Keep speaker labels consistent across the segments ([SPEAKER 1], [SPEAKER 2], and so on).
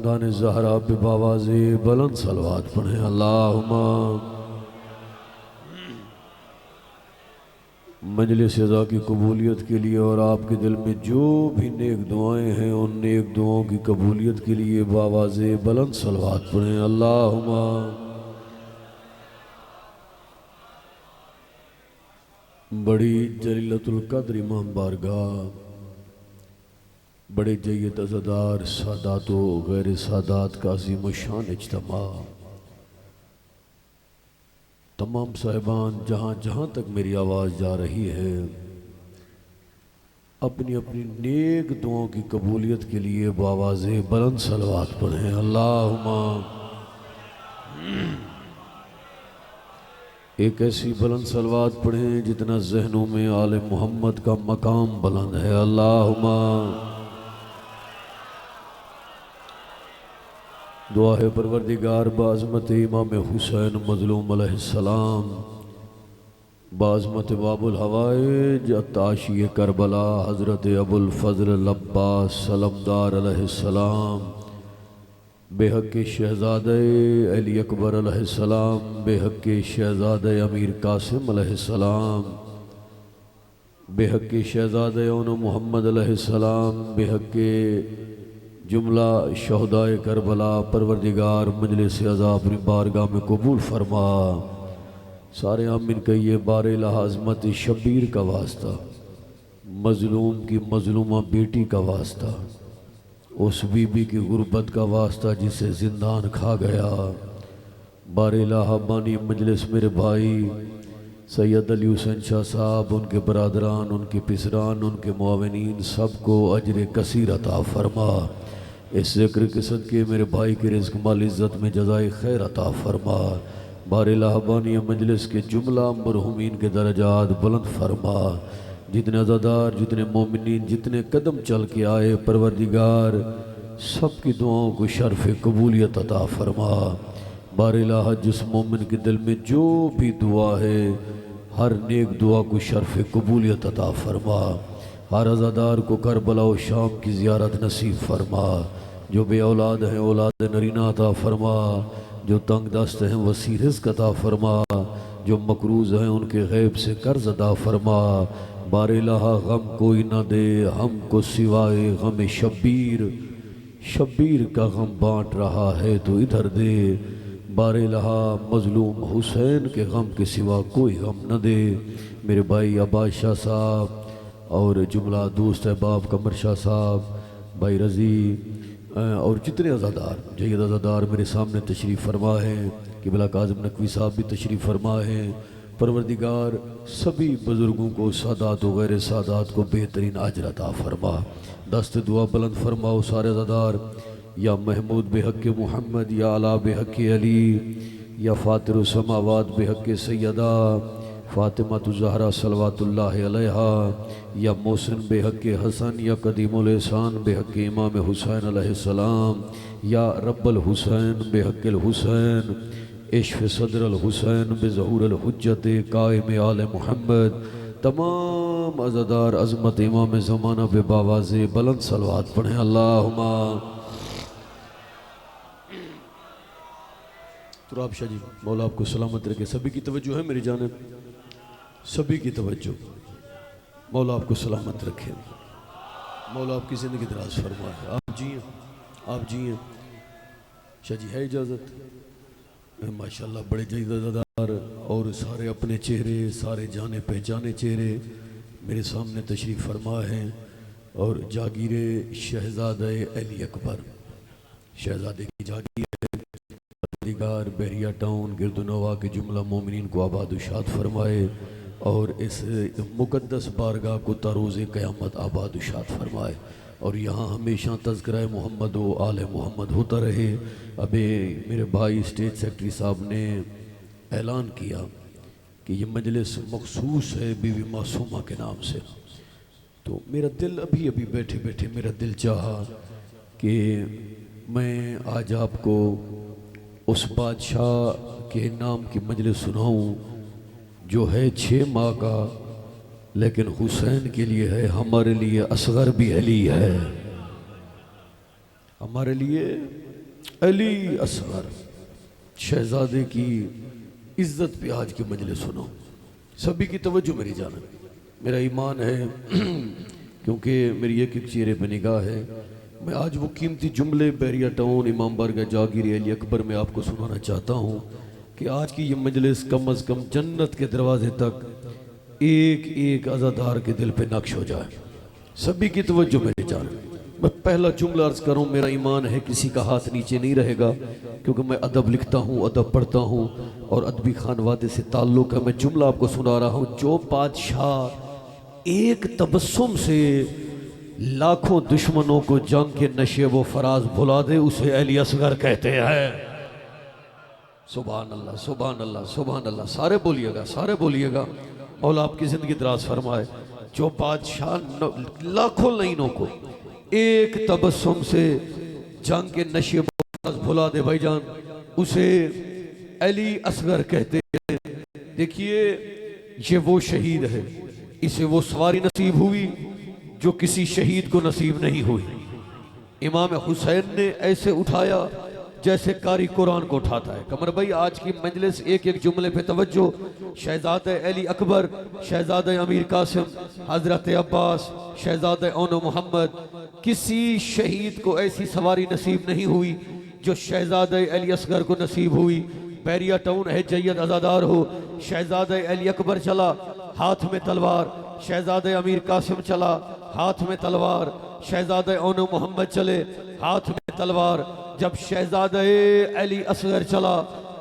[SPEAKER 1] खानदान ज़हरा पे बावाज़े बुलंद सलवात पढ़ें। अल्लाहुम्मा मजलिस अज़ा की कबूलियत के लिए और आपके दिल में जो भी नेक दुआएं हैं उन नेक दुआओं की कबूलियत के लिए बावाज़े बुलंद सलवात पढ़ें। अल्लाहुम्मा बड़ी जलीलतुल क़द्र इमाम बारगाह, बड़े जय्यद अज़ादार सादात व गैर सादात का अज़ीम शान इज्तिमा, तमाम साहिबान जहाँ जहाँ तक मेरी आवाज़ जा रही है अपनी अपनी नेक दुआओं की कबूलियत के लिए बावाज़े बुलंद सलवात पढ़ें। अल्लाहुम्मा एक ऐसी बुलंद सलवात पढ़ें जितना ज़हनों में आले मोहम्मद का मकाम बुलंद है। अल्लाहुम्मा दुआ है परवरदिगार बाज़मत इमाम हुसैन मज़लूम अलैहिस्सलाम, बाज़मत बाबुल हवाइज अत्ताशी करबला हज़रत अबुल फ़ज़ल अब्बास सलमदार अलैहिस्सलाम, बेहक़ शहज़ादे अली अकबर अलैहिस्सलाम, बेहक़ शहज़ादे अमीर कासिम अलैहिस्सलाम, बेहक़ शहज़ादे मोहम्मद अलैहिस्सलाम, बेहक़ जुमला शहदाए करबला परवरदिगार मजलिस अज़ा अपनी बारगाह में कबूल फरमा। सारे आमीन कहिए। बारे लाज़मत शबीर का वास्ता, मज़लूम की मज़लूमा बेटी का वास्ता, उस बीबी की गुर्बत का वास्ता जिसे जिंदान खा गया। बारे लाहबानी मजलिस मेरे भाई सैयद अली हुसैन शाह साहब, उनके बरादरान, उनके पिसरान, उनके मुआविनीन सबको अजर कसीर अता फरमा। इस ज़िक्र के सदके मेरे भाई के रिज़्क़ माल इज़्ज़त में जज़ाए खैर अता फरमा। बारे लाहबानी मजलिस के जुमला मरहुमीन के दरजात बुलंद फरमा। जितने अज़ादार, जितने मोमिनीन, जितने कदम चल के आए परवरदिगार सब की दुआओं को शर्फ़ कबूलियत अता फरमा। बारे लाह जिस मोमिन के दिल में जो भी दुआ है हर नेक दुआ को शर्फ़ कबूलियत अता फरमा। हर अज़ादार को करबला व शाम की ज़ियारत नसीब फरमा। जो बे औलाद हैं औलाद नरीना अता फरमा। जो तंग दस्त हैं वसी रिज़्क़ अता फरमा। जो मकरूज़ हैं उनके गैब से कर्ज़ अता फरमा। बारे लाहा गम कोई ना दे हमको सिवाए गम शब्बीर, शब्बीर का गम बाँट रहा है तो इधर दे। बारे लहा मज़लूम हुसैन के गम के सिवा कोई गम न दे। मेरे भाई अब्बास शाह साहब और जुमला दोस्त अहबाब कमर शाह साहब, भाई रज़ी और जितने अज़ादार जय्यद अज़ादार मेरे सामने तशरीफ़ फरमा है, क़िबला काज़िम नकवी साहब भी तशरीफ़ फरमा है। परवरदिगार सभी बुज़ुर्गों को, सादात व गैर सादात को बेहतरीन अजर अता फरमा। दस्त दुआ बुलंद फरमाओ सारे अज़ादार। या महमूद बेहक़ मोहम्मद, या अला बेहक़ अली, या फ़ातिर समावात बेहक़ सैयदा फ़ातिमा ज़हरा सलवातुल्लाह अलैहा, या मोहसिन बेहक़ हसन, या कदीमुल एहसान बेहक़ इमाम हुसैन अलैहिस्सलाम, या रब्बल हुसैन बेहक़ हुसैन, इश्फ़ सदरल हुसैन बेज़हूरल हुज्जत कायम आले मोहम्मद। तमाम अज़ादार अज़मत इमाम ज़माना पे बावाज़े बुलंद सलवात पढ़ें। अल्लाहुम्मा तुराब शाह जी मौला आपको सलामत रखे। सभी की तवज्जो है मेरी जानिब, सभी की तवज्जो। मौला आपको सलामत रखे, मौला आपकी ज़िंदगी दराज फरमाए। आप जिए, आप जिए। शाह जी है इजाज़त? माशाल्लाह बड़े जय्यद और सारे अपने चेहरे, सारे जाने पहचाने चेहरे मेरे सामने तशरीफ़ फरमा हैं। और जागीरे शहज़ादे अली अकबर, शहज़ादे की जागीर दिगार बहरिया टाउन गिरदुनवा के जुमला मोमिनीन को आबाद शाद फरमाए और इस मुक़द्दस बारगाह को तारोज़ क़यामत आबाद शाद फरमाए। और यहाँ हमेशा तज़किरा मोहम्मद व आले मोहम्मद होता रहे। अबे मेरे भाई स्टेट सेक्रेटरी साहब ने ऐलान किया कि ये मजलिस मखसूस है बीवी मासूमा के नाम से। तो मेरा दिल अभी अभी बैठे बैठे मेरा दिल चाहा कि मैं आज आपको उस बादशाह के नाम की मजलिस सुनाऊं जो है 6 माह का, लेकिन हुसैन के लिए है, हमारे लिए असगर भी अली है, हमारे लिए अली असगर शहजादे की इज्जत पे आज की मजलिस सुनो। सभी की तवज्जो मेरी जानिब। मेरा ईमान है क्योंकि मेरी एक एक चेहरे पे निगाह है, मैं आज वो कीमती जुमले बैरिया टाउन इमाम बारगाह जागीर अली अकबर में आपको सुनाना चाहता हूँ कि आज की ये मजलिस कम अज़ कम जन्नत के दरवाजे तक एक एक अज़ादार के दिल पे नक्श हो जाए। सभी की तवज्जो मेरी जानिब। मैं पहला जुमला अर्ज करूं, मेरा ईमान है किसी का हाथ नीचे नहीं रहेगा क्योंकि मैं अदब लिखता हूं, अदब पढ़ता हूं और अदबी खानवादे से ताल्लुक़ है। मैं जुमला आपको सुना रहा हूं। जो बादशाह एक तबस्सुम से लाखों दुश्मनों को जंग के नशे वो फराज भुला दे, उसे अली असगर कहते हैं। सुभान अल्लाह, सुभान अल्लाह, सुभान अल्लाह। सारे बोलिएगा, सारे बोलिएगा। मौला आपकी ज़िंदगी दराज फरमाए। जो बादशाह लाखों लाइनों को एक तबस्सुम से जंग के नशे भुला दे भाईजान, उसे अली असगर कहते हैं। देखिए ये वो शहीद है, इसे वो सवारी नसीब हुई जो किसी शहीद को नसीब नहीं हुई। इमाम हुसैन ने ऐसे उठाया जैसे कारी कुरान को उठाता है। कमर भाई आज की मजलिस एक एक जुमले पे तवज्जो। शहजादे अली अकबर, शहजादे अमीर कासिम, हजरत अब्बास, शहजादे ओनो मोहम्मद, किसी शहीद को ऐसी सवारी नसीब नहीं हुई जो शहजादे अली असगर को नसीब हुई। बैरिया टाउन है, जैयद आज़ादार हो। शहजादे अली अकबर चला, हाथ में तलवार। शहजादे अमीर कासिम चला, हाथ में तलवार। शहजादे ओनो मोहम्मद चले, हाथ में तलवार। जब शहजादे अली असगर चला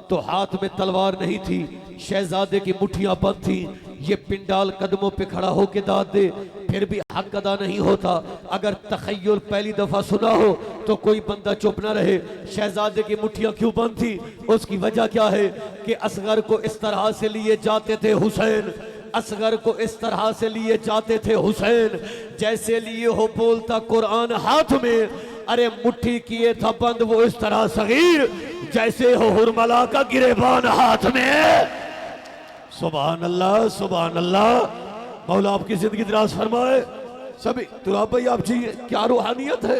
[SPEAKER 1] तो हाथ में तलवार नहीं थी, शहजादे की मुट्ठियां बंद थी। ये पिंडाल कदमों पे खड़ा होके दाद दे, फिर भी हक अदा नहीं होता। अगर तखय्युल पहली दफा सुना हो तो कोई बंदा चुप ना रहे। शहजादे की मुट्ठियां क्यों बंद थी? उसकी वजह क्या है कि असगर को इस तरह से लिए जाते थे हुसैन, असगर को इस तरह से लिए जाते थे हुसैन जैसे लिए हो बोलता कुरान हाथ में। अरे मुट्ठी किए था बंद वो इस तरह सगीर जैसे हो हुरमला का गिरेबान हाथ में। सुभान अल्लाह, सुभान अल्लाह। मौला आपकी जिंदगी दराज फरमाए। सभी तुराब भाई आप जी, क्या रूहानियत है,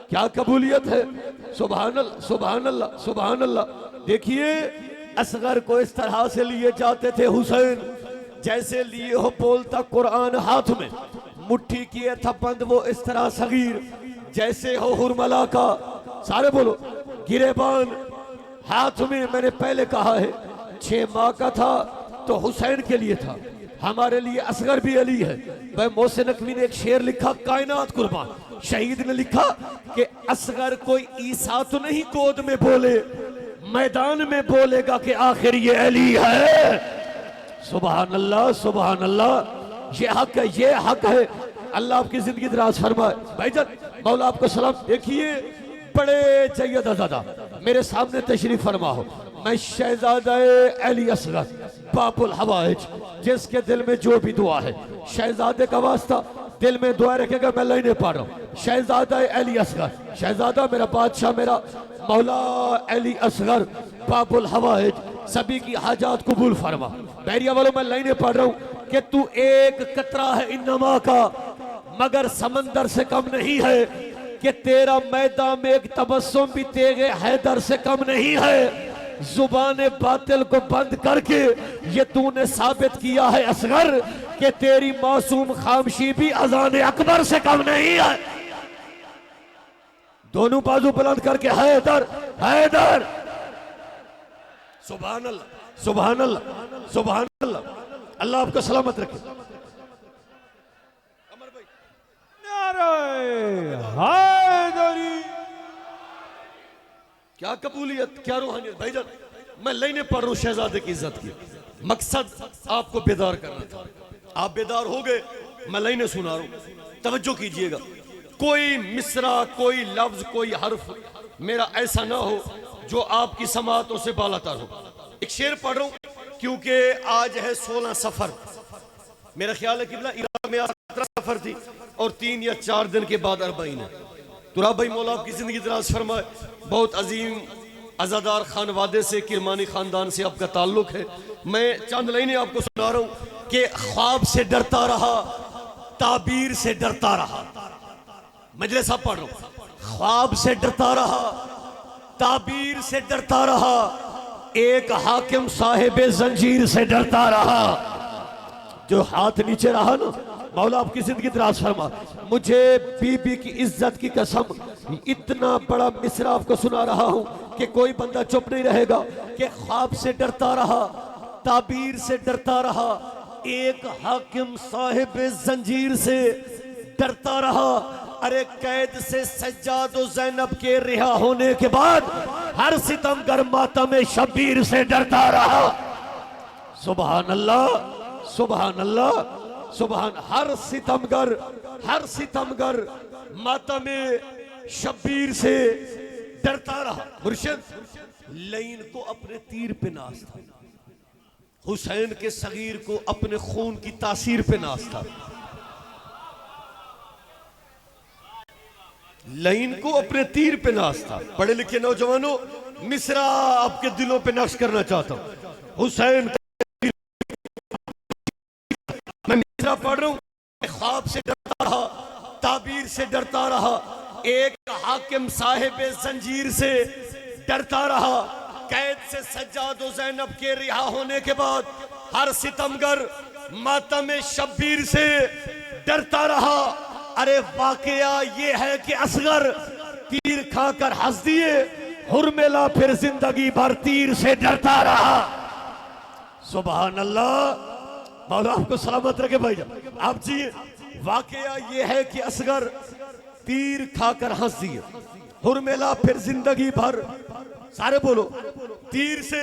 [SPEAKER 1] क्या कबूलियत है। सुभान अल्लाह, सुभान अल्लाह, सुभान अल्लाह। देखिए असगर को इस तरह से लिए जाते थे हुसैन जैसे लिए हो बोलता कुरान हाथ में। मुट्ठी किए था बंद वो इस तरह सगीर जैसे हो हुरमला का, सारे बोलो, गिरेबान हाथ में। मैंने पहले कहा है 6 माह का था तो हुसैन के लिए था, हमारे लिए असगर भी अली है। भाई मोहसिन नकवी ने एक शेर लिखा, कायनात कुर्बान। शहीद ने लिखा कि असगर कोई ईसा तो नहीं गोद में बोले, मैदान में बोलेगा कि आखिर ये अली है। सुभान अल्लाह, सुभान अल्लाह। ये हक है, ये हक है। अल्लाह आपकी जिंदगी दराज फरमाए। भाईजान मौला आपको सलाम। देखिए बड़े जैयद आज़ादा मेरे सामने तशरीफ फरमा हो। मैं शहजादा अली असगर बाबुल हवाइज, जिसके दिल में जो भी दुआ है, शहजादे का वास्ता दिल में दुआ रखेगा। मैं लाइने पढ़ रहा हूँ। शहजादा अली असगर, शहजादा मेरा बादशाह, मेरा मौला अली असगर बाबुल हवाइज, सभी की हाजात कबूल फरमा। बैरिया वालों मैं लाइने पढ़ रहा हूँ कि तू एक कतरा है इन्नमा का मगर समंदर से कम नहीं है, कि तेरा मैदान में एक तबस्सुम भी तेरे हैदर से कम नहीं है। जुबान बातिल को बंद करके ये तूने साबित किया है असगर कि तेरी मासूम खामशी भी अजान अकबर से कम नहीं है। दोनों बाजू बुलंद करके हैदर, हैदर। सुभान अल्लाह, सुभान अल्लाह, सुभान अल्लाह। अल्लाह आपको सलामत रखे। क्या कबूलियत, क्या रूहानियत। भाईजान मैं लाइनें पढ़ रहा हूं शहजादे की इज्जत की। मकसद आपको बेदार करना था, आप बेदार हो गए। मैं लाइनें सुना रहा हूं, तवज्जो कीजिएगा। कोई मिसरा, कोई लफ्ज, कोई हर्फ मेरा ऐसा ना हो जो आपकी समातों से बालातर हो। एक शेर पढ़ रहा हूं क्योंकि आज है 16 सफर। मेरा ख्याल है कि इराक में 17 सफर थी और 3 या 4 दिन के बाद 40 है। तुराब भाई मौला आपकी जिंदगी दराज फरमाए। बहुत अजीम अजादार खानवादे से, किरमानी खानदान से आपका ताल्लुक है। मैं चंद लाइनें आपको सुना रहा हूं कि ख्वाब से डरता रहा, ताबीर से डरता रहा। मजलिस आप पढ़ रहा हूं। ख्वाब से डरता रहा, ताबीर से डरता रहा, एक हाकिम साहिब जंजीर से डरता रहा। जो हाथ नीचे रहा ना, मौला आपकी जिंदगी दराज फरमा। मुझे बीबी की इज्जत की कसम, इतना बड़ा मिसरा आपको सुना रहा हूं कि कोई बंदा चुप नहीं रहेगा कि ख्वाब से डरता रहा, ताबीर से डरता रहा, एक हाकिम साहिब जंजीर से डरता रहा। अरे कैद से सज्जाद और ज़ैनब के रिहा होने के बाद हर सितमगर मातम शबीर से डरता रहा। सुभान अल्लाह, सुभान अल्लाह, सुभान। हर सितमगर मातम शबीर से डरता रहा। मुर्शिद लईन को अपने तीर पे नाज था, हुसैन के सगीर को अपने खून की तासीर पे नाज था। लईन को अपने तीर पे नाज था। पढ़े लिखे नौजवानों, मिसरा आपके दिलों पे नक्श करना चाहता हूं। हुसैन मैं मिसरा पढ़ रहा हूं। ख्वाब से डरता रहा, ताबीर से डरता रहा, एक हाकिम साहिब जंजीर से डरता रहा। कैद से सज्जाद और ज़ैनब के रिहा होने के बाद हर सितमगर मातम शब्बीर से डरता रहा। अरे वाकया ये है कि असगर तीर खाकर हंस दिए, हुर्मिला फिर जिंदगी भर तीर से डरता रहा। सुभान अल्लाह, मौला आपको सलामत रखे भाईजान। आप जी, वाकया ये है कि असगर तीर खाकर हंस दिए, हुर्मिला फिर जिंदगी भर, सारे बोलो, तीर से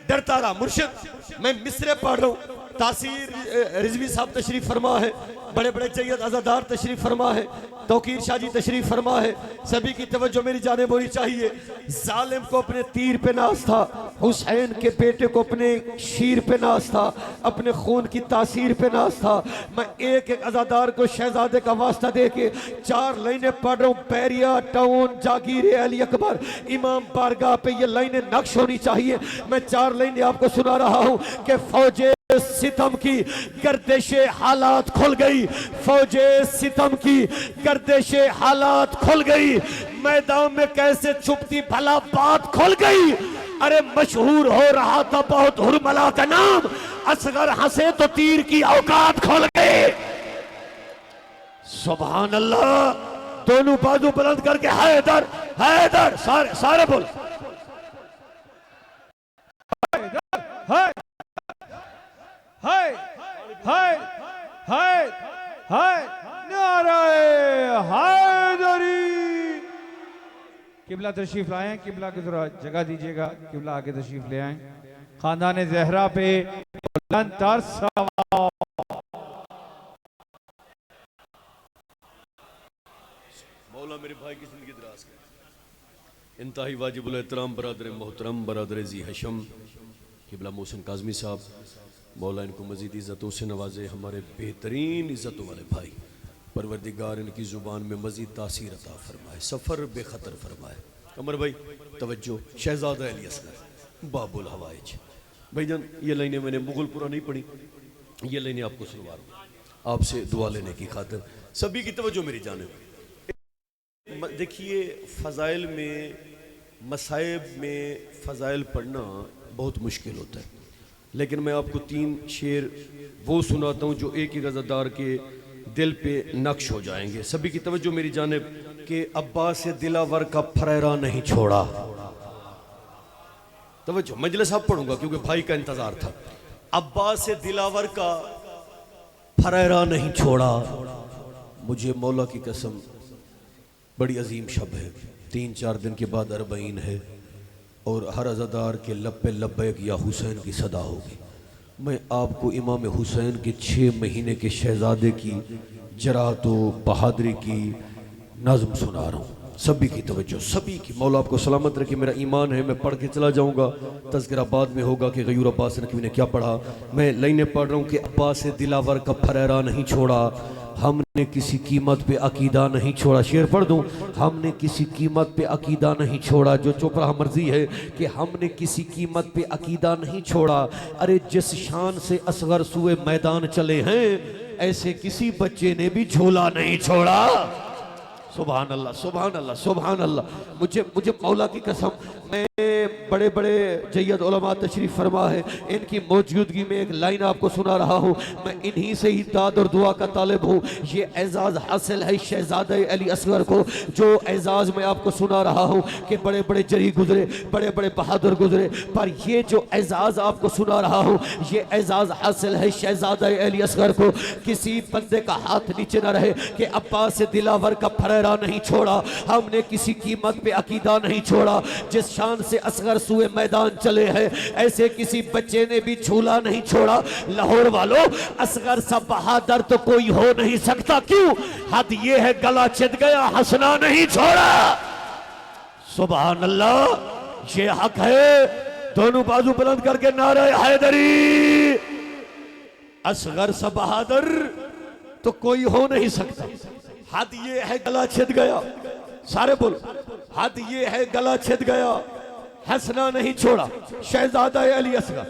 [SPEAKER 1] डरता रहा। मुर्शिद मैं मिसरे पढ़ रहा हूं। तासीर रिजवी साहब तशरीफ फरमा है, बड़े बड़े जय्यद अज़ादार तशरीफ फरमा है, तौकीर शाह जी तशरीफ फरमा है। सभी की तवज्जो मेरी जानिब होनी चाहिए। जालिम को अपने तीर पे नाज था, हुसैन के बेटे को अपने शीर पे नाज था, अपने खून की तासीर पे नाज था। मैं एक एक अज़ादार को शहजादे का वास्ता दे के 4 लाइनें पढ़ रहा हूँ। बैरिया टाउन जागीर अली अकबर इमाम बारगाह पे ये लाइनें नक्श होनी चाहिए। मैं 4 लाइनें आपको सुना रहा हूँ कि फौजे सितम की गर्दिशे हालात खुल गई, फौजे सितम की गर्दिशे हालात खुल गई, मैदान में कैसे छुपती भला बात खुल गई। अरे मशहूर हो रहा था बहुत हुर्मिला का नाम, असगर हंसे तो तीर की औकात खुल गई। सुभान अल्लाह। दोनों बाजू बुलंद करके हैदर हैदर, सारे बोल
[SPEAKER 2] हाय हाय हाय हाय हाय नाराए हैदरी। किबला तशरीफ लाए हैं, किबला की जरा जगह दीजिएगा, किबला आगे तशरीफ ले आए। खानदान ज़हरा पे बुलंद तर सवार।
[SPEAKER 1] मौला मेरे भाई की जिंदगी दराज करे। इंतहाई वाजिबुल एहतराम बरादर मोहतरम बरादर जी हशम किबला मोहसिन काज़मी साहब, मौला इनको मज़ीद इज़्ज़तों से नवाजे। हमारे बेहतरीन इज़्ज़तों वाले भाई, परवरदिगार इनकी ज़ुबान में मज़ीद तासीर अता फरमाए, सफ़र बेखतर फरमाए। अमर भाई तवज्जो, शहज़ादा अली असगर बाबुल हवाइज भाईजान। ये लाइनें मैंने मुगलपुरा नहीं पढ़ी, ये लाइनें आपको सुनवा रहा हूँ आपसे दुआ लेने की खातिर। सभी की तवज्जो मेरी जानिब। देखिए फ़ज़ाइल में, मसाइब में फ़ज़ाइल पढ़ना बहुत मुश्किल होता है, लेकिन मैं आपको 3 शेर वो सुनाता हूँ जो एक एक अज़ादार के दिल पे नक्श हो जाएंगे। सभी की तवज्जो मेरी जानिब कि अब्बास दिलावर का फरेरा नहीं छोड़ा। तवज्जो, मजलिस आप पढ़ूंगा क्योंकि भाई का इंतजार था। अब्बास दिलावर का फरेरा नहीं छोड़ा, मुझे मौला की कसम बड़ी अजीम शब है। 3-4 दिन के बाद अरबईन है और हर अज़ादार के लब पे लब्बैक या हुसैन की सदा होगी। मैं आपको इमाम हुसैन के 6 महीने के शहजादे की जरात व बहादुरी की नज़म सुना रहा हूँ। सभी की तवज्जो, सभी की। मौला आपको सलामत रखे। मेरा ईमान है, मैं पढ़ के चला जाऊँगा, तज़किरा बाद में होगा कि गयूर अब्बास नकवी ने क्या पढ़ा। मैं लाइनें पढ़ रहा हूँ कि अब्बास दिलावर का फरेरा नहीं छोड़ा, हमने किसी कीमत पे अकीदा नहीं छोड़ा। शेर पढ़ दूं, हमने किसी कीमत पे अकीदा नहीं छोड़ा। जो चुप रहा मर्जी है कि हमने किसी कीमत पे अकीदा नहीं छोड़ा। अरे जिस शान से असगर सुए मैदान चले हैं, ऐसे किसी बच्चे ने भी झोला नहीं छोड़ा। सुभान अल्लाह, सुभान अल्लाह, सुभान अल्लाह। मुझे मुझे मौला की कसम, मैं बड़े बड़े जय्यद उलमा तशरीफ फरमा है, इनकी मौजूदगी में एक लाइन आपको सुना रहा हूँ। मैं इन्हीं से ही दाद और दुआ का तालिब हूँ। ये एजाज़ हासिल है शहजादा अली असगर को, जो एजाज़ मैं आपको सुना रहा हूँ कि बड़े बड़े जरी गुजरे, बड़े बड़े बहादुर गुजरे, पर ये जो एजाज़ आपको सुना रहा हूँ, ये एजाज़ हासिल है शहजादा अली असगर को। किसी बंदे का हाथ नीचे न रहे कि अब्बास दिलावर का फरेरा नहीं छोड़ा, हमने किसी कीमत पे अकीदा नहीं छोड़ा। जिस शान से असगर सुए मैदान चले हैं, ऐसे किसी बच्चे ने भी झूला नहीं छोड़ा। लाहौर वालों, असगर सा बहादुर तो कोई हो नहीं सकता। क्यों? हद ये है गला चित गया, हंसना नहीं छोड़ा। सुभान अल्लाह, ये हक है। दोनों बाजू बुलंद करके नारे हैदरी। असगर सा बहादुर तो कोई हो नहीं सकता। हद ये है गला छिद गया, सारे बोलो, हद ये है गला छिद गया, हंसना नहीं छोड़ा। शहजादा अली असगर,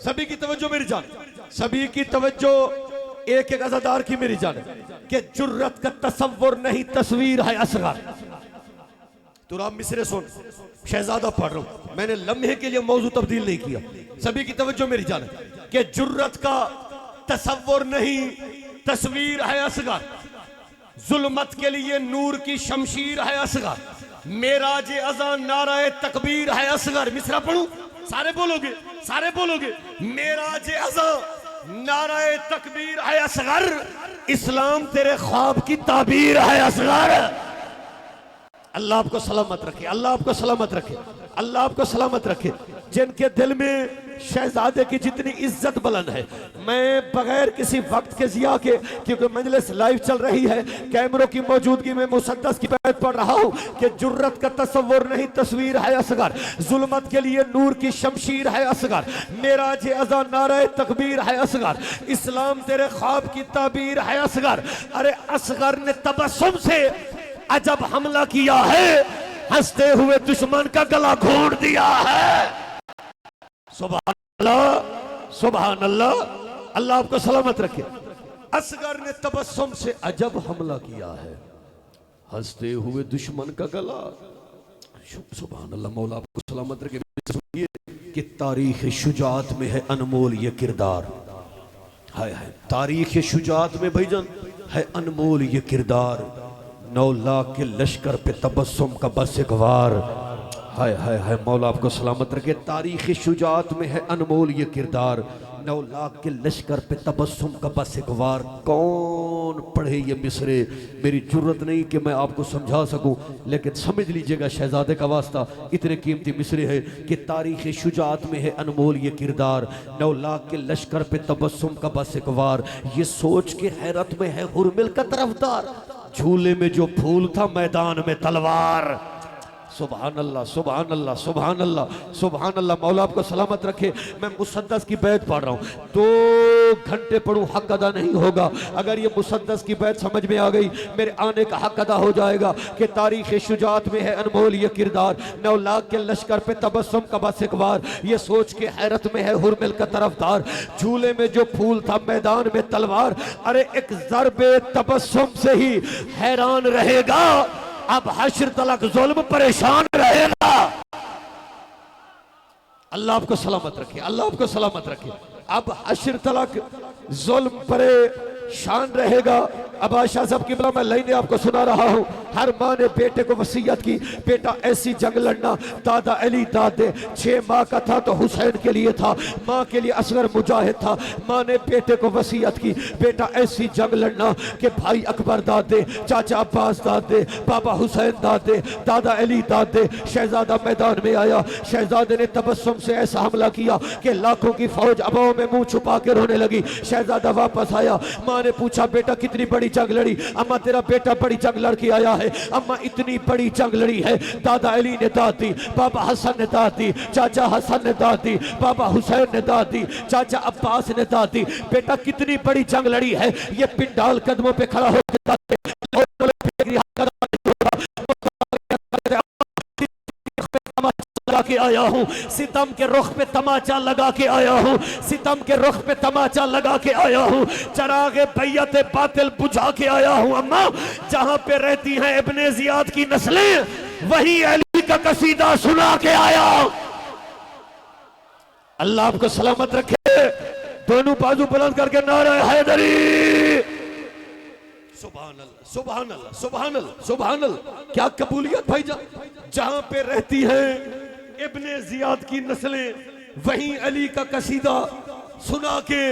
[SPEAKER 1] सभी की तवज्जो मेरी जान, सभी की तवज्जो एक एक अज़ादार की मेरी जान, कि जुर्रत का तसव्वुर नहीं, तस्वीर है असगर। तो आप मिसरे सुन, शहजादा पढ़ रहा हूं, मैंने लम्हे के लिए मौजू तब्दील नहीं किया। सभी की तवज्जो मेरी जान, कि जुर्रत का तसव्वुर नहीं, तस्वीर है असगर। जुल्मत के लिए नूर की शमशीर है असगर। मेराज अज़ान नाराए तकबीर है असगर। मिसरा पढ़ूं, सारे बोलोगे, सारे बोलोगे। मेराज अज़ान नाराए तकबीर है असगर। इस्लाम तेरे ख्वाब की ताबीर है असगर। अल्लाह आपको सलामत रखे, अल्लाह आपको सलामत रखे, अल्लाह आपको सलामत रखे। जिनके दिल में शहजादे की जितनी इज्जत बुलंद है, मैं बगैर किसी वक्त के जिया के, क्योंकि मजलिस लाइव चल रही है, कैमरों की मौजूदगी में मुसद्दस की बैत पढ़ रहा हूं कि जुर्रत का तसव्वुर नहीं, तस्वीर है असगर। जुल्मत के लिए नूर की शमशीर है असगर। मेराज अज़ान नारे तकबीर है असगर। इस्लाम तेरे ख्वाब की ताबीर है असगर। अरे असगर ने तबस्सुम से अजब हमला किया है, हंसते हुए दुश्मन का गला घोंट दिया है। सुभान अल्लाह, सुभान अल्लाह, अल्लाह आपको सलामत रखे। असगर ने तबस्सुम से अजब हमला किया है, हंसते हुए दुश्मन का गला। सुभान अल्लाह, मौला आपको सलामत रखे। सुनिए कि तारीख शुजात में है अनमोल ये किरदार। हाय हाय, तारीख शुजात में भाईजान है अनमोल ये किरदार। 9 लाख के लश्कर पे तबस्सुम का बस एक वार। हाय हाय हाय, मौला आपको सलामत रखे। तारीख शुजात में है अनमोल ये किरदार। 9 लाख के लश्कर पे तबस्सुम का बस एक वार। कौन पढ़े ये मिसरे, मेरी जुर्रत नहीं कि मैं आपको समझा सकूं, लेकिन समझ लीजिएगा शहजादे का वास्ता, इतने कीमती मिसरे हैं कि तारीख शुजात में है अनमोल ये किरदार। 9 लाख के लश्कर पे तबस्सुम का बस एक वार। ये सोच के हैरत में है हुर्मिल का तरफदार, झूले में जो फूल था मैदान में तलवार। सुभान अल्लाह, सुभान अल्लाह, सुभान अल्लाह, सुभान अल्लाह, मौला आपको सलामत रखे। मैं मुसद्दस की बैत पढ़ रहा हूँ, 2 घंटे पढ़ूं हक अदा नहीं होगा। अगर ये मुसद्दस की बैत समझ में आ गई, मेरे आने का हक अदा हो जाएगा कि तारीख शुजात में है अनमोल ये किरदार। 9 लाख के लश्कर पे तबस्सुम का बस एक बार। ये सोच के हैरत में है हुर्मिल का तरफदार, झूले में जो फूल था मैदान में तलवार। अरे एक ज़र्बे तबस्सुम से ही हैरान रहेगा, अब हश्र तलक जुल्म परेशान रहेगा। अल्लाह आपको सलामत रखे, अल्लाह आपको सलामत रखे। अब हश्र तलक जुल्म परेशान रहेगा। अब बादशाह साहब की मैं लाइनें आपको सुना रहा हूं। हर माँ ने बेटे को वसीयत की, बेटा ऐसी जंग लड़ना। दादा अली दादे 6 माह का था तो हुसैन के लिए था, माँ के लिए असगर मुजाहिद था। माँ ने बेटे को वसीयत की, बेटा ऐसी जंग लड़ना कि भाई अकबर दादे, चाचा अब्बास दादे, बाबा हुसैन दादे, दादा अली दादे। शहजादा मैदान में आया, शहजादे ने तबस्सुम से ऐसा हमला किया कि लाखों की फौज अबाओं में मुंह छुपा के रोने लगी। शहजादा वापस आया, माँ ने पूछा बेटा कितनी बड़ी जंग लड़ी? अम्मा तेरा बेटा बड़ी जंग लड़ के आया है। अम्मा इतनी बड़ी जंग लड़ी है, दादा अली ने दाद दी, बाबा हसन ने दाद दी, चाचा हसन ने दाद दी, बाबा हुसैन ने दाद दी, चाचा अब्बास ने दाद दी। बेटा कितनी बड़ी जंग लड़ी है। ये पिंडाल कदमों पे खड़ा होकर लगा के आया हूँ, सितम के रुख पे तमाचा लगा के आया हूँ, सितम के रुख पे तमाचा लगा के आया हूँ, चरागे बैयत बातिल बुझा के आया हूँ। अम्मा जहाँ पे रहती हैं इब्ने जियाद की नस्लें, वही अली का कसीदा सुना के आया। अल्लाह आपको सलामत रखे। दोनों बाजू बुलंद करके नारा हैदरी। सुभान अल्लाह, सुभान अल्लाह, सुभान अल्लाह, सुभान अल्लाह। क्या कबूलियत भाईजान। जहां पे रहती हैं इब्ने जियाद की नस्लें, वहीं अली का कसीदा सुना के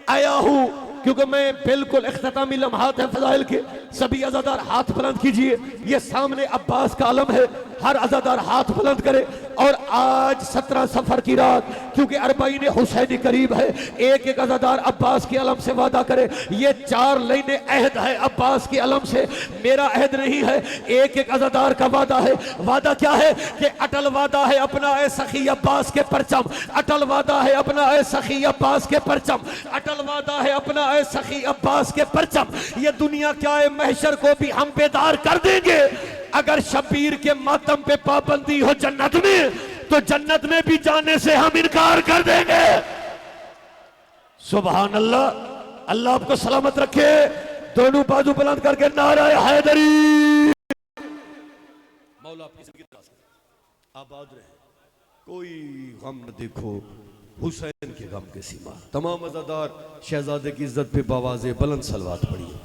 [SPEAKER 1] आया हूं। क्योंकि मैं बिल्कुल इख्तितामी लम्हात हैं फजाइल के, सभी अज़ादार हाथ बुलंद कीजिए। ये सामने अब्बास का आलम है, हर अज़ादार हाथ बुलंद करे। और आज 17 सफर की रात, क्योंकि अरबाईन हुसैनी करीब है, एक एक अज़ादार अब्बास के अलम से वादा करे। ये 4 लाइनें अहद है अब्बास के अलम से, मेरा अहद नहीं है, एक एक अज़ादार का वादा है। वादा क्या है कि अटल वादा है अपना ए सखी अब्बास के परचम, अटल वादा है अपना ए सखी अब्बास के परचम, अटल वादा है अपना ए सखी अब्बास के परचम। ये दुनिया क्या है, महशर को भी हम बेदार कर देंगे। अगर शबीर के मातम पे पाबंदी हो जन्नत में, तो जन्नत में भी जाने से हम इनकार कर देंगे। सुभान अल्लाह। अल्लाह आपको सलामत रखे। दोनों बाजू बुलंद करके नारा हैदरी। मौला आपकी जिंदगी आबाद रहे, कोई गम न देखो हुसैन के गम के सीमा। तमाम अज़ादार शहजादे की इज्जत पे बावाज़े बुलंद सलवात पढ़िए।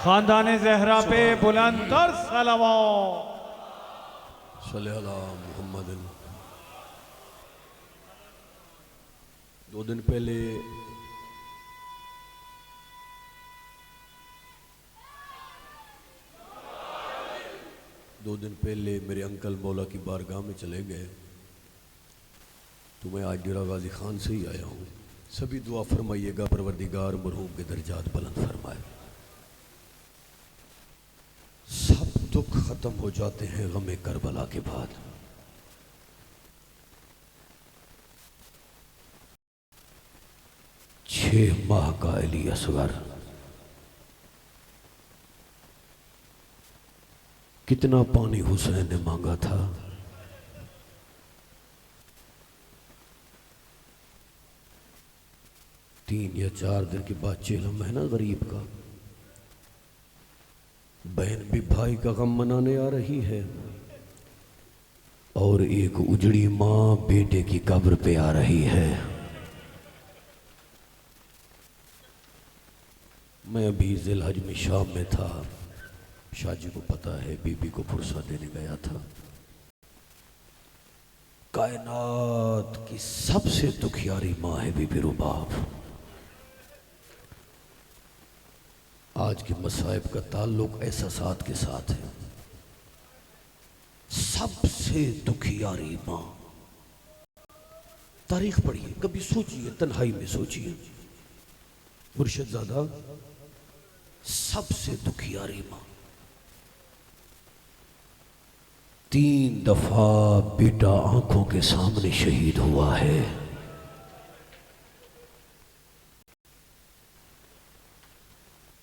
[SPEAKER 2] खानदान ज़हरा पे बुलंद तर सलावत।
[SPEAKER 1] सल्लल्लाहु अलैहि मुहम्मद। 2 दिन पहले मेरे अंकल मौला की बारगाह में चले गए, तो मैं आज डेरा गाजी खान से ही आया हूँ। सभी दुआ फरमाइएगा परवरदिगार मरहूम के दर्जात बुलंद फरमाए। सब दुख खत्म हो जाते हैं गमे करबला के बाद। छह माह का अली असगर, कितना पानी हुसैन ने मांगा था। तीन या 4 दिन के बाद चेलम है ना गरीब का। बहन भी भाई का गम मनाने आ रही है, और एक उजड़ी मां बेटे की कब्र पे आ रही है। मैं अभी जिलहज में शाम में था, शाह जी को पता है, बीबी को फुर्सत देने गया था। कायनात की सबसे दुखियारी मां है बीबी रुबाब। आज के मसाइब का ताल्लुक एहसासात के साथ है। सबसे दुखियारी मां। तारीख पढ़िए, कभी सोचिए, तन्हाई में सोचिए। मुर्शिदजादा सबसे दुखियारी मां। 3 दफा बेटा आंखों के सामने शहीद हुआ है।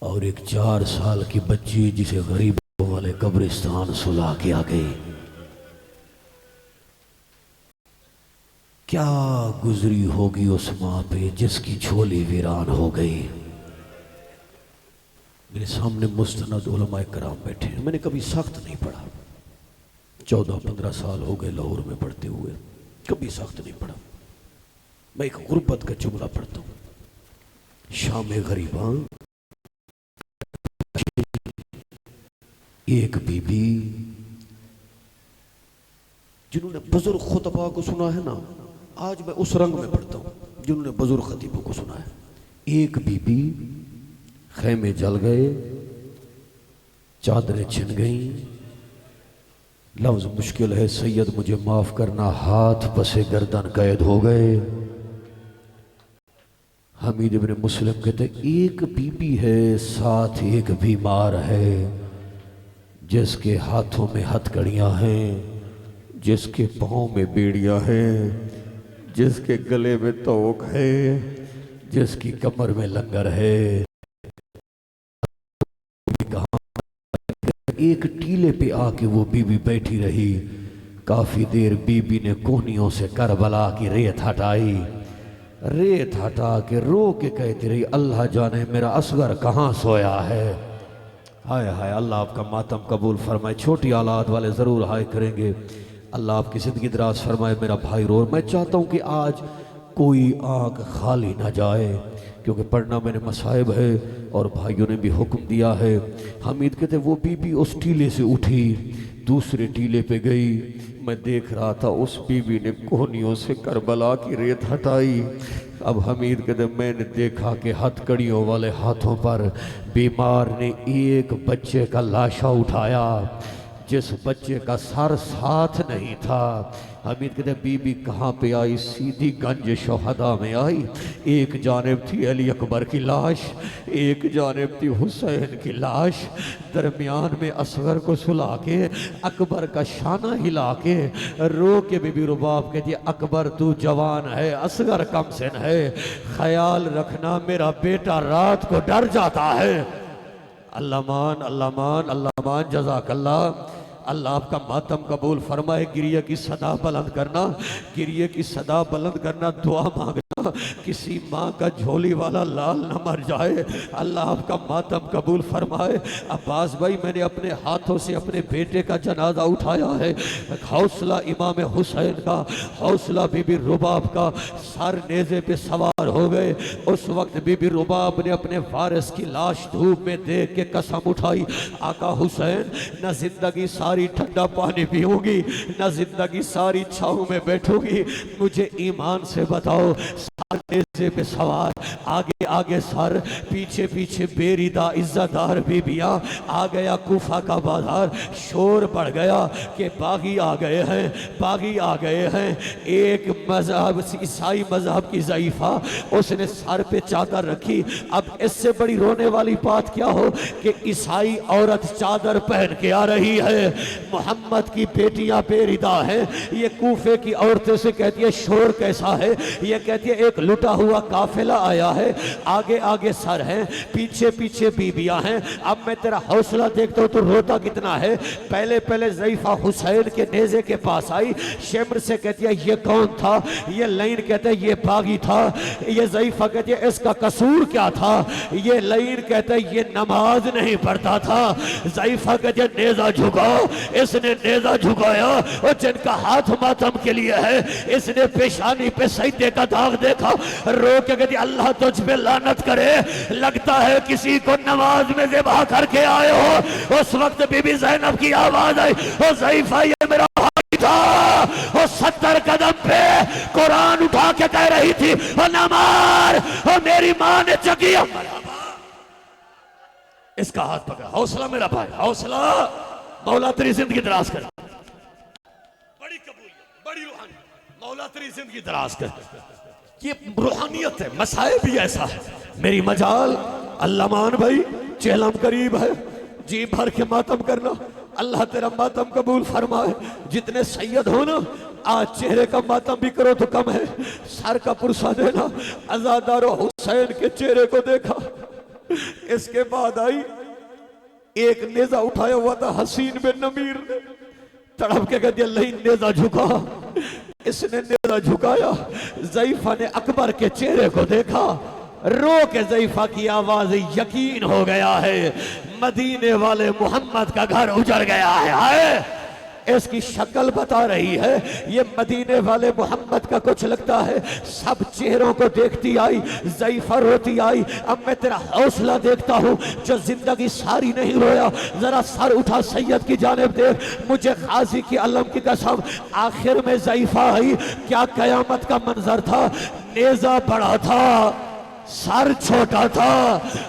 [SPEAKER 1] और एक 4 साल की बच्ची जिसे गरीबों वाले कब्रिस्तान सुला के आ गई। क्या गुजरी होगी उस मां पे जिसकी झोली वीरान हो गई। मेरे सामने मुस्तनद उलमाए कराम बैठे हैं। मैंने कभी सख्त नहीं पढ़ा, 14-15 साल हो गए लाहौर में पढ़ते हुए, कभी सख्त नहीं पढ़ा। मैं एक गुर्बत का जुमला पढ़ता हूं। शाम गरीबा, एक बीबी, जिन्होंने बुजुर्ग खुतबा को सुना है ना, आज मैं उस रंग में पढ़ता हूं जिन्होंने बुजुर्ग खतीबों को सुना है। एक बीबी, खैमे जल गए, चादरें छिन गईं, लफ्ज मुश्किल है सैयद मुझे माफ करना, हाथ पसे गर्दन कैद हो गए। हमीद इब्ने मुस्लिम कहते एक बीबी है साथ एक बीमार है, जिसके हाथों में हथकड़ियां हैं, जिसके पाँव में बेड़ियां हैं, जिसके गले में तोक है, जिसकी कमर में लंगर है। एक टीले पे आके वो बीबी बैठी रही। काफी देर बीबी ने कोहनियों से करबला की रेत हटाई। रेत हटा के रो के कहती रही, अल्लाह जाने मेरा असगर कहाँ सोया है। हाय हाय, अल्लाह आपका मातम कबूल फरमाए। छोटी औलाद वाले ज़रूर हाय करेंगे। अल्लाह आपकी ज़िंदगी दराज फरमाए। मेरा भाई रो, मैं चाहता हूँ कि आज कोई आँख खाली ना जाए, क्योंकि पढ़ना मैंने मसाइब है और भाइयों ने भी हुक्म दिया है। हमीद कहते वो बीबी उस टीले से उठी, दूसरे टीले पे गई। मैं देख रहा था उस बीबी ने कोहनियों से करबला की रेत हटाई। अब हमीद कहते मैंने देखा कि हथकड़ियों वाले हाथों पर बीमार ने एक बच्चे का लाशा उठाया, जिस बच्चे का सर साथ नहीं था। हमीद कहते बीबी कहाँ पे आई? सीधी गंज शोहदा में आई। एक जानिब थी अली अकबर की लाश, एक जानिब थी हुसैन की लाश। दरमियान में असगर को सुला के अकबर का शाना हिला के रो के बीबी रुबाब कहती है, अकबर तू जवान है, असगर कम सिन है, ख्याल रखना मेरा बेटा रात को डर जाता है। अल्लाह मान, अल्लाह मान, अल्लाह मान, जज़ाकल्लाह। अल्लाह आपका मातम कबूल फरमाए। गिरिया की सदा बुलंद करना, गिरिया की सदा बुलंद करना, दुआ मांगना किसी माँ का झोली वाला लाल न मर जाए। अल्लाह आपका मातम कबूल फरमाए। अब्बास भाई, मैंने अपने हाथों से अपने बेटे का जनाजा उठाया है। हौसला इमाम हुसैन का, हौसला बीबी रुबाब का। सर नेज़े पे सवार हो गए। उस वक्त बीबी रुबाब ने अपने वारिस की लाश धूप में देख के कसम उठाई, आका हुसैन न जिंदगी सारी ठंडा पानी पीऊंगी, न जिंदगी सारी छाँव में बैठूंगी, मुझे ईमान से बताओ। नेज़े पे सवार, आगे आगे सर, पीछे पीछे बेरिदा इज्जतदार बीबियां। आ गया कूफा का बाजार, शोर बढ़ गया कि बागी आ गए हैं, बागी आ गए हैं। एक मजहब, ईसाई मजहब की ज़ईफ़ा, उसने सर पे चादर रखी। अब इससे बड़ी रोने वाली बात क्या हो कि ईसाई औरत चादर पहन के आ रही है, मोहम्मद की बेटियां बेरिदा हैं। ये कूफे की औरतें से कहती है शोर कैसा है? ये कहती है एक लुटा हुआ काफिला आया है, आगे आगे सर हैं, पीछे पीछे बीबियां हैं। अब मैं तेरा हौसला देखता हूं तो रोता कितना है। पहले पहले ज़ईफ़ा हुसैन के नेज़े के पास आई, शेमर से कहती है ये कौन था? ये लाइन कहते हैं ये बागी था। ये ज़ईफ़ा कहती है इसका कसूर क्या था? ये लाइन कहते हैं ये नमाज नहीं पढ़ता था। ज़ईफ़ा कहती है नेज़ा झुकाओ। इसने नेज़ा झुकाया और जिनका हाथ मातम के लिए है, इसने पेशानी पे सजदे का दाग देखा, रो के कहती अल्लाह तुझ पे लानत करे, लगता है किसी को नमाज में ज़िबा करके आए हो। उस वक्त बीबी ज़ैनब की आवाज आई, ओ ज़ईफ़ा ये मेरा भाई था। वो 70 कदम पे कुरान उठा के कह रही थी ओ ना मार, ओ मेरी माँ ने जगिया। इसका हाथ पकड़ा, हौसला मेरा भाई, हौसला। मौला तेरी जिंदगी दराज कर, बड़ी कबूलियत, बड़ी रूहानी। मौला तेरी जिंदगी दराज कर। ये रूहानियत है, मसाइब भी ऐसा है। मेरी मजाल अल्लाह मान भाई, चेलम करीब है, जी भर के मातम करना। अल्लाह तेरा मातम कबूल फरमाए। जितने सैयद हो ना, आज चेहरे का मातम भी करो तो कम है, सर का पुरसा देना। अज़ादारो हुसैन के चेहरे को देखा। इसके बाद आई एक नेजा उठाया हुआ था हसीन बिन नमीर ने, तड़प के कह दिया नहीं नेजा झुका। इसने नेजा झुकाया, ज़ईफ़ा ने अकबर के चेहरे को देखा, रो के ज़ईफ़ा की आवाज यकीन हो गया है मदीने वाले मोहम्मद का घर उजड़ गया है। हाय, इसकी शक्ल बता रही है ये मदीने वाले मोहम्मद का कुछ लगता है। सब चेहरों को देखती आई, ज़ईफ़ा रोती आई। अब मैं तेरा हौसला देखता हूँ जो जिंदगी सारी नहीं रोया। जरा सर उठा सैयद की जानिब देख, मुझे खाजी की अलम की कसम। आखिर में ज़ईफ़ा आई, क्या कयामत का मंजर था। नेज़ा बड़ा था, सर छोटा था।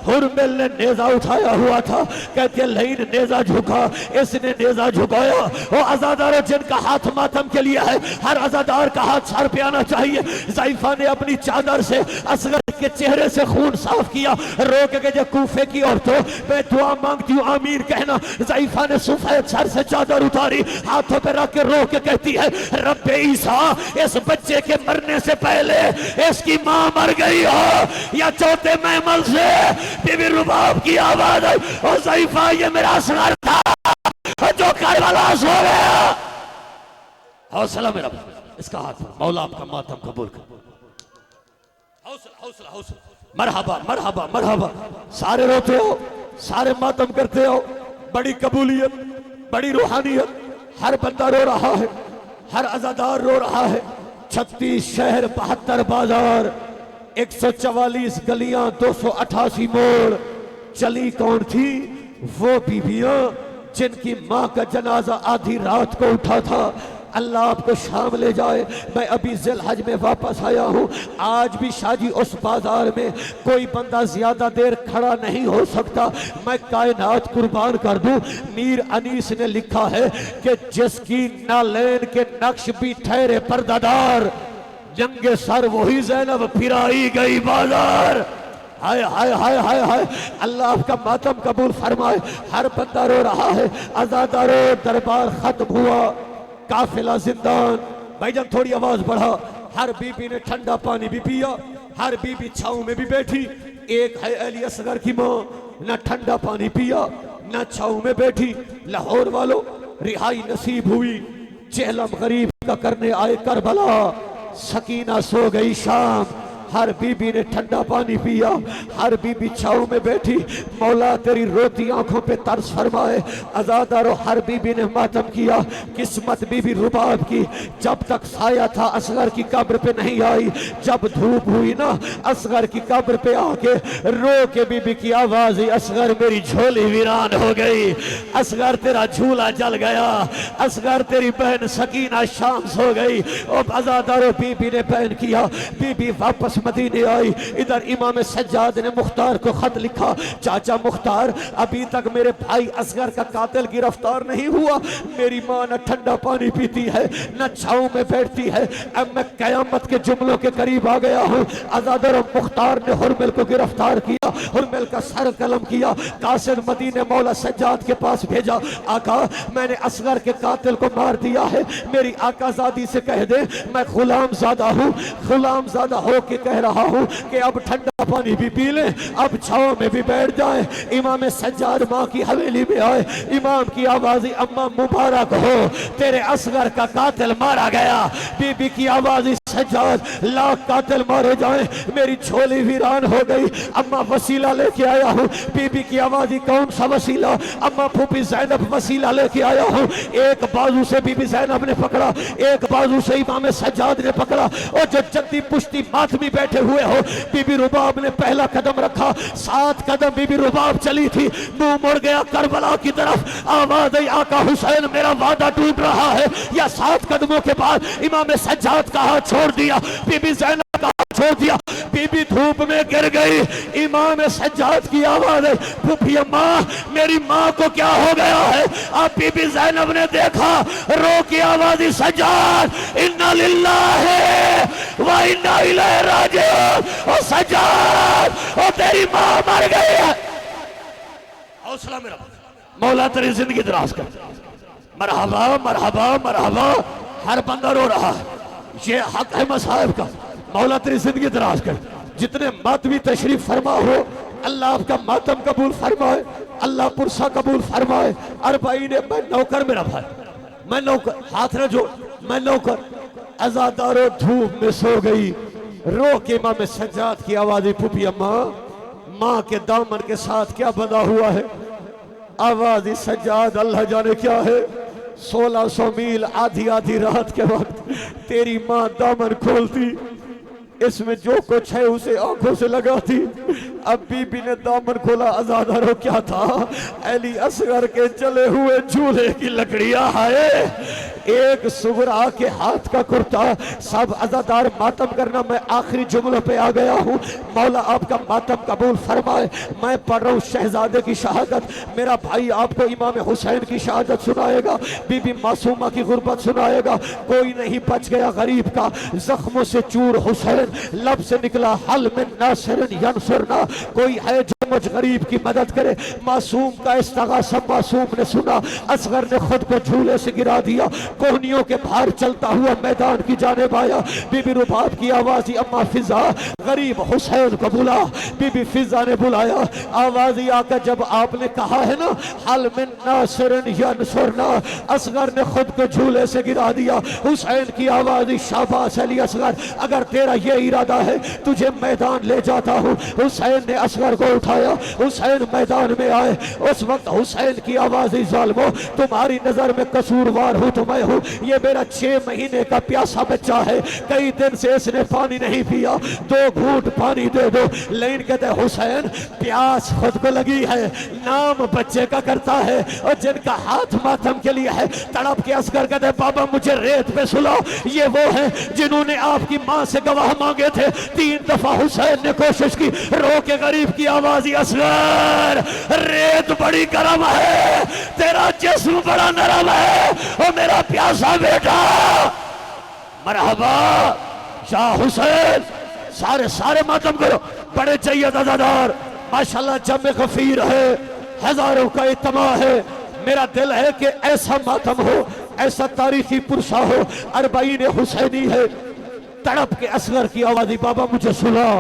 [SPEAKER 1] हुरमिल ने नेजा उठाया हुआ था, कहते लईन नेजा झुका, इसने नेजा झुकाया। वो अज़ादार जिनका हाथ मातम के लिए है, हर अज़ादार का हाथ सर पे आना चाहिए। ज़ईफ़ा ने अपनी चादर से असगर के चेहरे से खून साफ किया, रो के जो कूफे की औरतों मैं दुआ मांगती हूँ आमीन कहना। ज़ईफा ने सफेद सर से चादर उतारी, हाथों पे रख के रो के कहती है रब्बे ईसा, इस बच्चे के मरने से पहले इसकी माँ मर गई हो या चौथे महमल से बीबी रुबाब की आवाज आई, और ज़ईफा ये मेरा असगर था जो करबला सो गया। हौसला मेरा, इसका हाथ मौला आपका मातम कबूल कर। हौसला हौसला हौसला, मरहबा मरहबा मरहबा। सारे रोते हो, सारे मातम करते हो, बड़ी कबूलियत, बड़ी रूहानियत। हर बंदा रो रहा है, हर अज़ादार रो रहा है। 36 शहर, 72 बाजार, 144 गलियां, 288 मोड़। चली कौन थी? वो बीबियां जिनकी माँ का जनाजा आधी रात को उठा था। अल्लाह आपको शाम ले जाए। मैं अभी ज़िलहज में वापस आया हूँ। आज भी शाजी उस बाजार में कोई बंदा ज्यादा देर खड़ा नहीं हो सकता। मैं कायनात कुर्बान कर दूं। मीर अनीस ने लिखा है कि जिसकी नालैन के नक्श भी ठहरे पर्दादार, जंगे सर वही ज़ैनब फिराई गई बाजार। हाय हाय हाय हाय हाय, अल्लाह आपका मातम कबूल फरमाए। हर बंदा रो रहा है। अज़ादारो दरबार खत्म हुआ, काफिला जिंदान। भाईजान थोड़ी आवाज बढ़ा। हर बीबी ने ठंडा पानी भी पिया, हर बीबी छाऊ में भी बैठी। एक है अली असगर की माँ, न ठंडा पानी पिया न छाऊ में बैठी। लाहौर वालों रिहाई नसीब हुई, चेहलम गरीब का करने आए करबला। सकीना सो गई शाम, हर बीबी ने ठंडा पानी पिया, हर बीबी छाऊ में बैठी। मौला तेरी रोती आंखों पे तरस फरमाए। अज़ादारो हर बीबी ने मातम किया। किस्मत बीबी रुबाब की जब तक साया था असगर की कब्र पे नहीं आई। जब धूप हुई ना असगर की कब्र पे आके रो के बीबी की आवाज, असगर मेरी झोली वीरान हो गई, असगर तेरा झूला जल गया, असगर तेरी बहन सकीना शाम्स हो गई। और अज़ादारो बीबी ने बहन किया। बीबी वापस मदीने आई। इधर इमाम सज्जाद ने मुख्तार को खत लिखा, चाचा मुख्तार अभी तक मेरे भाई असगर का कातिल गिरफ्तार नहीं हुआ। मेरी माँ न ठंडा पानी पीती है न छाऊ में बैठती है। अब मैं कयामत के जुमलों के करीब आ गया हूँ। अज़ादर मुख्तार ने हुरमिल को गिरफ्तार किया, हुरमिल का सर कलम किया। कासिद मदीने मौला सज्जाद के पास भेजा। आका मैंने असगर के कातिल को मार दिया है, मेरी आकाजादी से कह दे मैं गुलाम ज़ादा हूँ। गुलाम ज़ादा हो के कह रहा हूँ कि अब ठंडा पानी भी पी लें, अब छाव में भी बैठ जाएं। इमाम सज्जाद माँ की हवेली में आए। इमाम की आवाज़, अम्मा मुबारक हो, तेरे असगर का कातिल मारा गया। बीबी की आवाज़, सज्जाद लाख कातिल मारे जाएं, मेरी झोली वीरान हो गई। अम्मा वसीला लेके आया हूँ। बीबी की आवाज़, कौन सा वसीला? अम्मा फूफी ज़ैनब वसीला लेके आया हूँ। एक बाजू से बीबी ज़ैनब ने पकड़ा, एक बाजू से इमाम सज्जाद ने पकड़ा। और जो जद्दी पुश्ती मातमी बैठे हुए हो, बीबी रुबाब ने पहला कदम रखा, 7 कदम बीबी रुबाब चली थी, मुंह मुड़ गया करबला की तरफ। आवाज आई, आका हुसैन मेरा वादा टूट रहा है। या 7 कदमों के बाद इमाम सज्जाद का हाथ छोड़ दिया, बीबी ज़ैनब का हाथ छोड़ दिया। बीबी धूप में गिर गई। इमाम सज्जाद की आवाज है, फूफी अम्मा मेरी माँ को क्या हो गया है? अब बीबी ज़ैनब ने देखा, रो की आवाज, सज्जाद इन्ना लिल्लाहि व इन्ना इलैहि राजिऊन। और सज्जाद और तेरी माँ मर गई है। हौसला मेरा, मौला तेरी जिंदगी दराज कर। मरहबा मरहबा मरहबा। हर बंदा रो रहा है, ये हक है मसाहिब का। मौला तेरी जिंदगी दराज कर। जितने मातमी तशरीफ फरमा हो, अल्लाह आपका मातम कबूल फरमाए, अल्लाह पुरसा कबूल फरमाए। अरबाई ने, मैं नौकर मेरा भाई, मैं नौकर, हाथ न जोड़, मैं नौकर। अज़ादारो धूप में सो गई। रो के इमाम सज्जाद की आवाज़, फूफी अम्मा माँ के दामन के साथ क्या बंधा हुआ है? आवाज़ सज्जाद, अल्लाह जाने क्या है। 1600 मील आधी आधी रात के वक्त तेरी माँ दामन खोलती, इसमें जो कुछ है उसे आंखों से लगाती। अब बीबी ने दामन खोला। अज़ादारो क्या था? अली असगर के चले हुए झूले की लकड़ियां है। एक सुगरा के हाथ का कुर्ता, सब अज़ादार मातम करना। मैं आखिरी जुमलों पे आ गया हूँ, मौला आपका मातम कबूल फरमाए। मैं पढ़ रहा हूँ शहजादे की शहादत, मेरा भाई आपको इमाम हुसैन की शहादत सुनाएगा, बीबी मासूमा की गुर्बत सुनाएगा। कोई नहीं बच गया गरीब का, जख्मों से चूर हुसैन, लब से निकला हल में नासिरन यंसुरना। कोई है जो मुझ गरीब की मदद करे। मासूम का इस्तिग़ासा मासूम ने सुना, असगर ने खुद को झूले से गिरा दिया, कोहनियों के बाहर चलता हुआ मैदान की जानिब आया। बीबी रुबाब की आवाज़, अम्मा फिजा, गरीब हुसैन को बुला। बीबी फिजा ने बुलाया, आवाज़ आकर जब आपने कहा है ना हल मिन नासिरन यंसुरना, असगर ने खुद को झूले से गिरा दिया। हुसैन की आवाज़, शाबाश अली असगर, अगर तेरा ये इरादा है तुझे मैदान ले जाता हूँ। हुसैन ने असगर को उठाया, हुसैन मैदान में आए। उस वक्त हुसैन की आवाज़, ज़ालिमो तुम्हारी नजर में कसूरवार हूँ तो मैं हूँ, ये मेरा 6 महीने का प्यासा बच्चा है, कई दिन से इसने पानी नहीं पिया, 2 घूंट पानी दे दो। लेकिन कहते हुसैन प्यास खुद को लगी है, नाम बच्चे का करता है, और जिनका हाथ मातम के लिए है तड़प के असगर कहते बाबा मुझे रेत पे सुलाओ। ये वो है जिन्होंने आपकी माँ से गवाह मांगे थे। 3 दफा हुसैन ने कोशिश की, रो के गरीब की आवाज़, असगर रेत बड़ी गर्म है, तेरा जिस्म बड़ा नरम है, और मेरा प्यासा बेटा। मरहबा शाह हुसैन, सारे मातम करो, बड़े चाहिए अज़ादार, माशाल्लाह जमे गफीर है, हजारों का इत्तमा है। मेरा दिल है कि ऐसा मातम हो, ऐसा तारीखी पुरसा हो। 40 हुसैनी है। तड़प के असगर की आवाज़, बाबा मुझे सुला।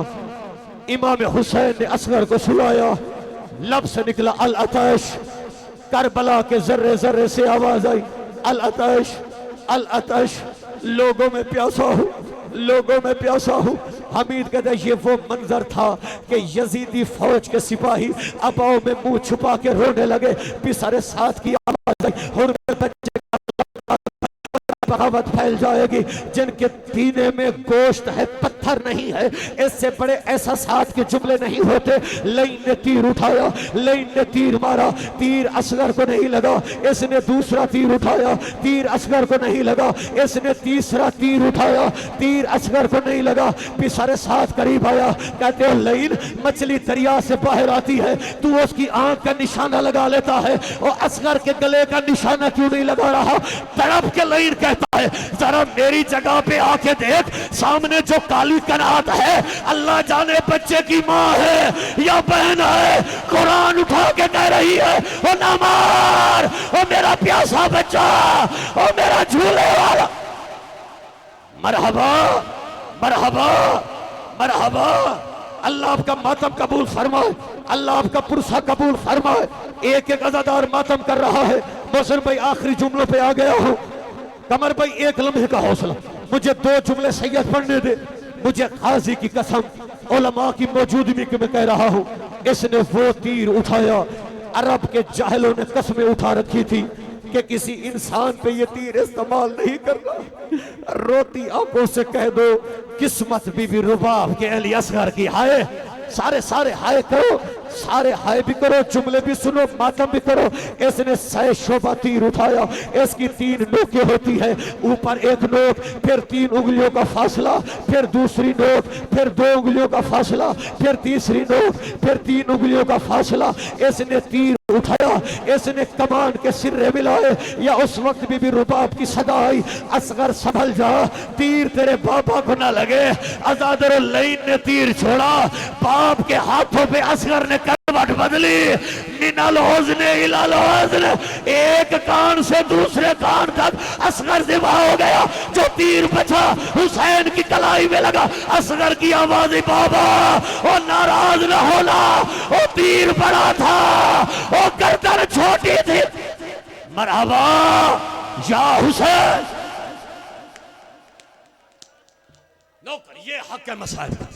[SPEAKER 1] इमाम हुसैन ने असगर को सुलाया, लब से निकला अल अतश। करबला के जर्रे जर्रे से आवाज आई, अल अतश, अल अतश, लोगों में प्यासा हूँ, लोगों में प्यासा हूँ। हमीद कहते ये वो मंजर था कि यजीदी फौज के सिपाही अबाव में मुंह छुपा के रोने लगे। पिसरे साथ की आवाज आई, हुर्रे बच्चे बगावत फैल जाएगी। जिनके सीने में गोश्त है पत्थर नहीं है, इससे बड़े ऐसा साथ के जुमले नहीं होते। लईन ने तीर उठाया, लईन ने तीर मारा, तीर असगर को नहीं लगा। इसने दूसरा तीर उठाया, तीर असगर को नहीं लगा। इसने तीसरा तीर उठाया, तीर असगर को नहीं लगा। पिसरे साथ करीब आया, कहते हैं लईन मछली दरिया से बाहर आती है, तू उसकी आंख का निशाना लगा लेता है, और असगर के गले का निशाना क्यों नहीं लगा रहा? तड़प के लईन कहता है जरा मेरी जगह पे आके देख, सामने जो काली कनात है अल्लाह जाने बच्चे की माँ है या बहन है। कुरान उठा के कह रही है ओ ना मार, ओ मेरा प्यासा बच्चा, ओ मेरा झूले वाला। मरहबा मरहबा मरहबा। अल्लाह आपका मातम कबूल फरमाए, अल्लाह आपका पुरसा कबूल फरमाए। एक एक अज़ादार मातम कर रहा है। मोहसिन भाई आखिरी जुमलों पे आ गया हूँ। कमर भाई एक लम्हे का हौसला, मुझे 2 जुमले सैयद पढ़ने दे। मुझे काजी की कसम उलमा की मौजूदगी में कह रहा हूँ, इसने वो तीर उठाया, अरब के जाहिलों ने कसमें उठा रखी थी कि किसी इंसान पे ये तीर इस्तेमाल नहीं करना। रोती आंखों से कह दो किस्मत बीबी रुबाब के अली असगर की। हाय सारे हाय करो, सारे हाय भी करो, जुमले भी सुनो, मातम भी करो। इसने 100 शोभा तीर उठाया। इसकी 3 नोकें होती है, ऊपर 1 नोक, फिर 3 उंगलियों का फासला, फिर दूसरी नोक, फिर 2 उंगलियों का फासला, फिर तीसरी नोक, फिर 3 उंगलियों का फासला। इसने तीर उठाया, इसने कमान के सिरे मिलाए। या उस वक्त बीबी रुबाब की सदा आई, असगर संभल जा, तीर तेरे बाबा को ना लगे। अज़ादर लईन ने तीर छोड़ा, बाप के हाथों पे असगर ने करवट बदली। मिनल हुज़्न इलल हुज़्न, एक कान से दूसरे कान तक असगर ज़िबा हो गया। जो तीर बचा हुसैन की कलाई में लगा। असगर की आवाज़, बाबा ओ नाराज न होना, ओ तीर बड़ा था, ओ गर्दन छोटी थी। मरहबा या हुसैन। नौकर ये हक है मसाइब का।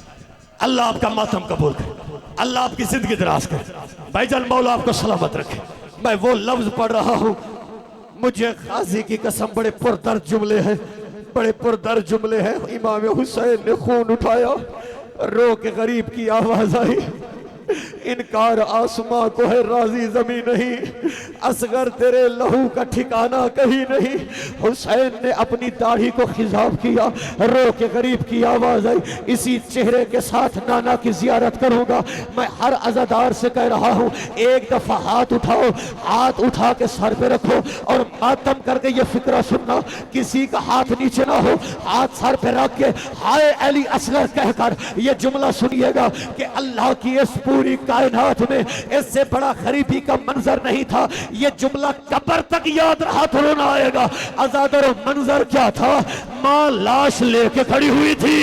[SPEAKER 1] अल्लाह आपका मातम कबूल करे, अल्लाह आपकी जिंदगी दराज करे। भाईजान मौला आपको सलामत रखे। मैं वो लफ्ज पढ़ रहा हूँ, मुझे काजी की कसम बड़े पुरदर्द जुमले हैं, बड़े पुरदर्द जुमले हैं। इमाम हुसैन ने खून उठाया, रो के गरीब की आवाज आई, इनकार आसमां को है, राजी जमी नहीं। असगर तेरे लहू का ठिकाना कहीं नहीं। हुसैन ने अपनी दाढ़ी को खिजाब किया, रो के करीब की आवाज आई, इसी चेहरे के साथ नाना की जियारत करूंगा। मैं हर अज़ादार से कह रहा हूं, एक दफा हाथ उठाओ, हाथ उठा के सर पे रखो और मातम करके ये फिक्रा सुनना, किसी का हाथ नीचे ना हो, हाथ सर पे रख के हाय अली असगर कहकर ये जुमला सुनिएगा कि अल्लाह की इस पूरी कायनात में इससे बड़ा गरीबी का मंजर नहीं था। ये जुमला कब्र तक याद रहा तो रोना आएगा। अज़ादर मंजर क्या था? मां लाश लेके खड़ी हुई थी,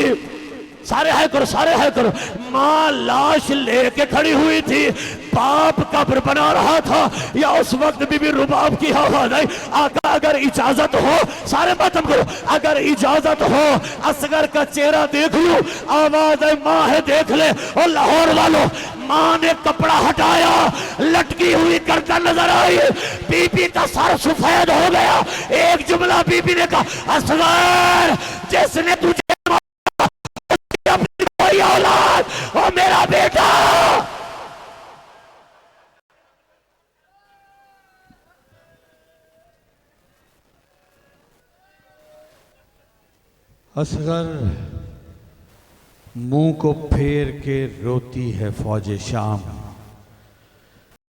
[SPEAKER 1] सारे है करो, सारे है करो। मां लाश लेके खड़ी हुई थी, बाप कब्र बना रहा था। या उस वक्त बीबी रुबाब की आवाज आई, आका अगर इजाजत हो, सारे बातम करो, अगर इजाजत हो असगर का चेहरा देख लूं। आवाज आई, मां है देख ले। और लाहौर वालों, मां ने कपड़ा हटाया, लटकी हुई गर्दन नजर आई, बीबी का सर सफेद हो गया। एक जुमला बीबी ने कहा, असगर जिसने तुझे औलाद और मेरा बेटा।
[SPEAKER 2] असगर मुंह को फेर के रोती है फौजे शाम।